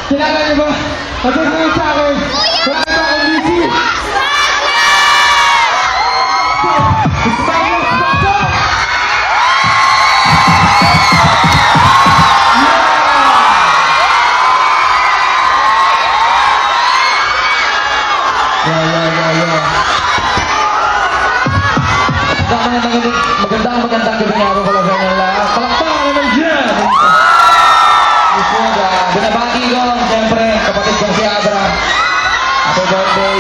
Kilala niyo ba? Pagkasalit sa akin. Wala ba akong busy? Magandang gabi nga rin pala sa inyo lahat. Palakpakan naman dyan! Binabati ko, siyempre, kapatid ko si Abra. Happy birthday.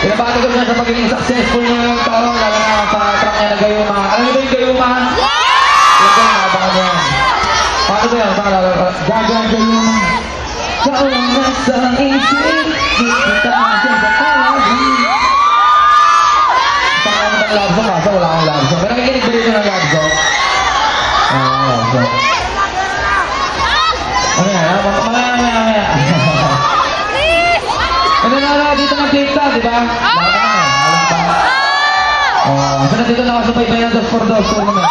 Binabati ko siya sa pagiging successful niya yung taon, lalo na sa track niya na Gayuma. Alam niyo ba yung Gayuma? Yung ko, nabangan niya. Paano ba yan? Gagang Gayuma. Kaunat sa isip, kita siya sa kalagin. Love song kasi wala akong love song. Pero nakikinig ba dito ng love song? Love song. Ano yan? Mamaya. Nananara dito ng TikTok, di ba? Alam pa. So na dito nakasabay ba yan 2x2 naman?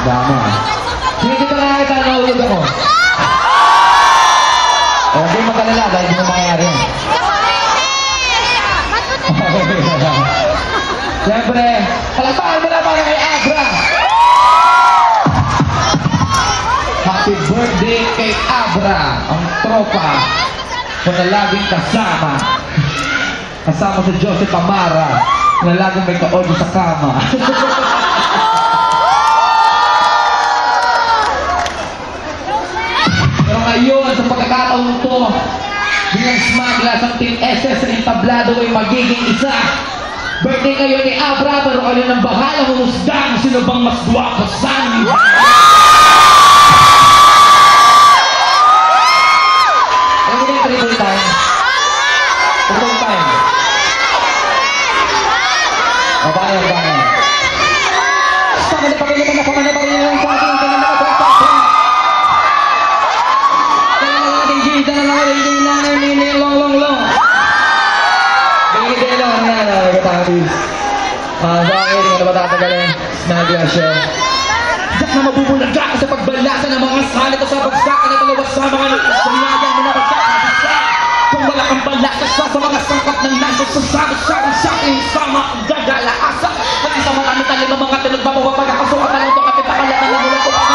Dama. Sige dito nakakita na ulog ako. Hindi magkalala dahil hindi mo mangyayari yan. Siyempre, palakpakan mo na para kay Abra. Happy birthday kay Abra, ang tropa ko na laging kasama. Kasama si Joseph Amara na laging may ka-audio sa kama. Pero ngayon, sa pagkakataon to, bilang smaglas ang Team SS sa entablado ay magiging isa. Birthday kayo ni Abra, pero kayo nang bahala humusgan sino bang mas guwapo sa amin. Ano ba yung triple time? Triple time. Bayan. Basta na pagkailan na pamanabarin lang sa akin. Kaya na pagkakataon. Kaya na natin G, dala na natin long. Bigay lang na yan, nagkatapis. Sa akin, hindi ko na matatagalin. Nag-share. Yak na mabubulaga ka sa pagbalasa ng mga salit o sa bagsakan na talawas sa mga nagsasanyayan mo na bagsakan. Kung wala kang balasa sa mga sangkap ng nasa sasabi sa akin sama ang gagalaasa. At isa marami talim ng mga tinagbabawa pagkakasukat na lang ito kapit pakalat na lang mula ko kasi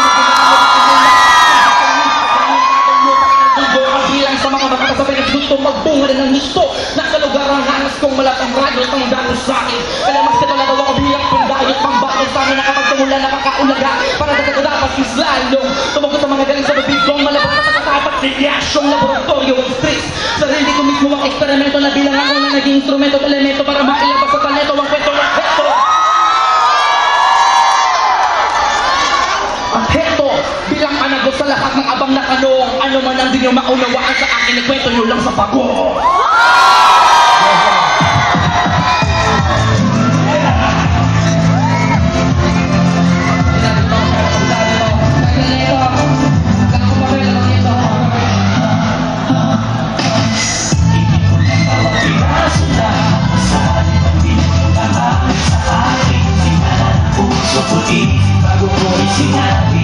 bilang sa mga makakasabay na gusto magbunga rin ng gusto. Nasa lugar ang hanas kong malatang radyo at ang dano sa akin. Kaya mas ito na daw ako bilang pindayot pambakot sa amin na kapag tumula nakakaulaga. Para dagdag dapat mas lalong tumagot sa mga galing sa bibigong malabas na katapat reaction laboratorio of stress. Sarili ko mismo ang eksperimento na bilang ako na naging instrumento at elemento para mailabas sa talento ang kwento ng heto. At heto, bilang anagot sa lahat ng abang na tanong, ano man ang di nyo maunawaan sa akin, ikwento nyo lang sa bago. Bago ko isinati